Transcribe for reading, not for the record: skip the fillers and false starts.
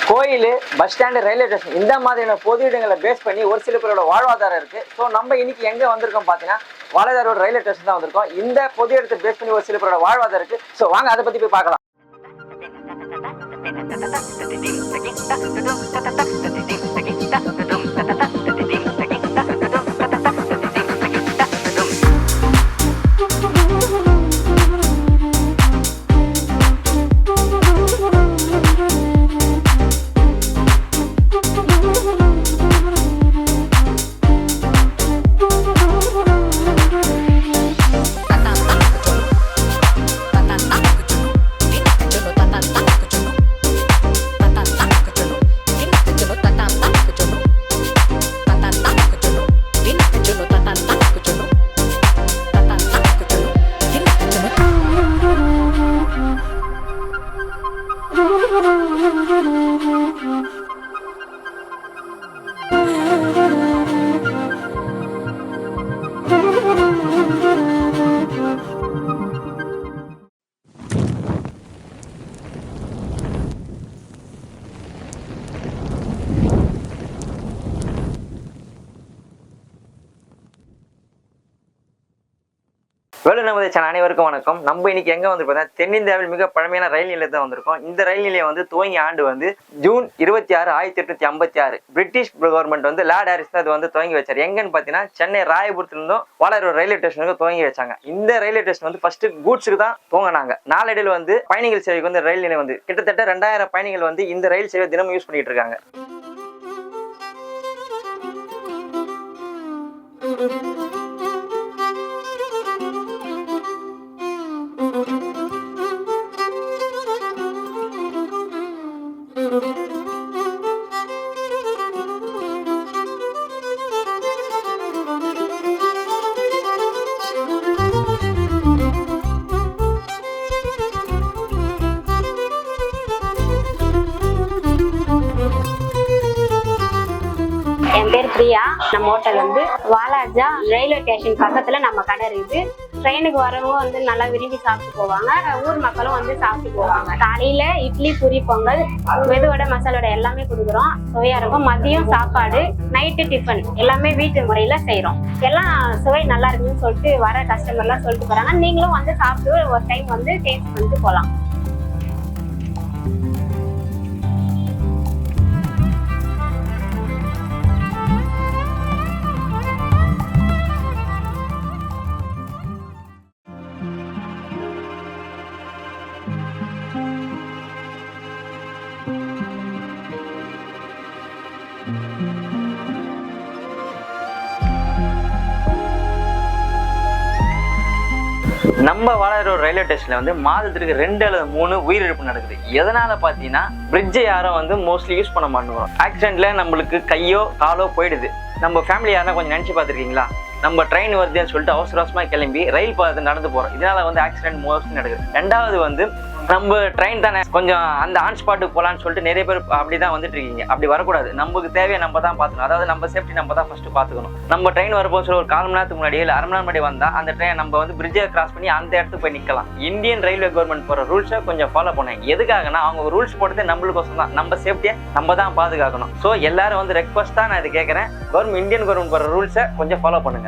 கோயில், bus stand, railway station இந்த மாதிரியான பொது இடங்களை பேஸ் பண்ணி ஒரு சில பேரோட வாழ்வாதாரம் இருக்கு. ஸோ நம்ம இன்னைக்கு எங்க வந்திருக்கோம் பார்த்தீங்கன்னா வாழையாரோட ரயில்வே ஸ்டேஷன் தான் வந்திருக்கோம். இந்த பொது இடத்தை பேஸ் பண்ணி ஒரு சில பேரோட வாழ்வாதாரம் இருக்கு. ஸோ வாங்க அதை பத்தி போய் பார்க்கலாம். வேலுநமதி சேனல் அனைவருக்கும் வணக்கம். நம்ம இன்னைக்கு எங்க வந்து பார்த்தா தென்னிந்தியாவில் மிக பழமையான ரயில் நிலையத்தை வந்திருக்கோம். இந்த ரயில் நிலையம் வந்து துவங்கிய ஆண்டு வந்து ஜூன் 26, 1856. பிரிட்டிஷ் கவர்மெண்ட் வந்து லார்ட் ஹாரிஸ் தான் இது வந்து துவங்கி வச்சார். எங்கன்னு பார்த்தீங்கன்னா சென்னை ராயபுரத்துல வாழையார் ரயில்வே ஸ்டேஷனுக்கு துவங்கி வச்சாங்க. இந்த ரயில்வே ஸ்டேஷன் வந்து ஃபர்ஸ்ட் கூட்ஸுக்கு தான் துவங்கினாங்க. நாளடைவில் வந்து பயணிகள் சேவைக்கு வந்து ரயில் நிலையம் வந்து கிட்டத்தட்ட 2000 பயணிகள் வந்து இந்த ரயில் சேவை தினமும் யூஸ் பண்ணிட்டு இருக்காங்க. என் பேர் பிரியா. நம்ம ஹோட்டல் வந்து வாலாஜா ரயில்வே ஸ்டேஷன் பக்கத்துல நம்ம கடை இருக்குது. ட்ரெயினுக்கு வரவங்க வந்து நல்லா விரும்பி சாப்பிட்டு போவாங்க. ஊர் மக்களும் வந்து சாப்பிட்டு போவாங்க. காலையில இட்லி, பூரி, பொங்கல், மெதுவடை, மசாலோட எல்லாமே கொடுக்குறோம். சுவையா இருக்கும். மதியம் சாப்பாடு, நைட்டு டிஃபன் எல்லாமே வீட்டு முறையில செய்யறோம். எல்லாம் சுவை நல்லா இருக்குன்னு சொல்லிட்டு வர கஸ்டமர்லாம் சொல்லிட்டு போறாங்க. நீங்களும் வந்து சாப்பிட்டு ஒரு டைம் வந்து டேஸ்ட் பண்ணிட்டு போகலாம். நம்ம வாழையார் ரயில்வே ஸ்டேஷன்ல வந்து மாதத்திற்கு 2 அல்லது 3 உயிரிழப்பு நடக்குது. எதனால பாத்தீங்கன்னா பிரிட்ஜை யாரும் வந்து மோஸ்ட்லி யூஸ் பண்ண மாட்டோம். ஆக்சிடென்ட்ல நம்மளுக்கு கையோ காலோ போயிடுது. நம்ம ஃபேமிலி யாரா கொஞ்சம் நினைச்சு பார்த்துருக்கீங்களா? நம்ம ட்ரெயின் வருதுன்னு சொல்லிட்டு அவசரமா கிளம்பி ரயில் பாதை நடந்து போறோம். இதனால வந்து ஆக்சிடென்ட் மோஸ்ட்லி நடக்குது. ரெண்டாவது வந்து நம்ம ட்ரெயின் தானே கொஞ்சம் அந்த ஆன் ஸ்பாட்டுக்கு போகலான்னு சொல்லிட்டு நிறைய பேர் அப்படிதான் வந்துட்டு இருக்கீங்க. அப்படி வரக்கூடாது. நமக்கு தேவையை நம்ம தான் பார்த்துக்கணும். அதாவது நம்ம சேஃப்டி நம்ம தான் ஃபர்ஸ்ட் பார்த்துக்கணும். நம்ம ட்ரெயின் வரப்போ சொல்லி ஒரு 1/4 மணி நேரத்துக்கு முன்னாடி இல்லை 1/2 மணி நேரம் முன்னாடி வந்தா அந்த ட்ரெயின் நம்ம வந்து பிரிட்ஜை கிராஸ் பண்ணி அந்த இடத்துக்கு போய் நிற்கலாம். இந்தியன் ரயில்வே கவர்மெண்ட் போற ரூல்ஸை கொஞ்சம் ஃபாலோ பண்ணேன். எதுக்காகனா அவங்க ரூல்ஸ் போட்டதே நம்மளுக்கோசம் தான். நம்ம சேஃப்டியை நம்ம தான் பாதுகாக்கணும். ஸோ எல்லாரும் வந்து ரெக்வஸ்டா நான் இது கேட்கறேன். இந்தியன் கவர்மெண்ட் போற ரூல்ஸை கொஞ்சம் ஃபாலோ பண்ணுங்க.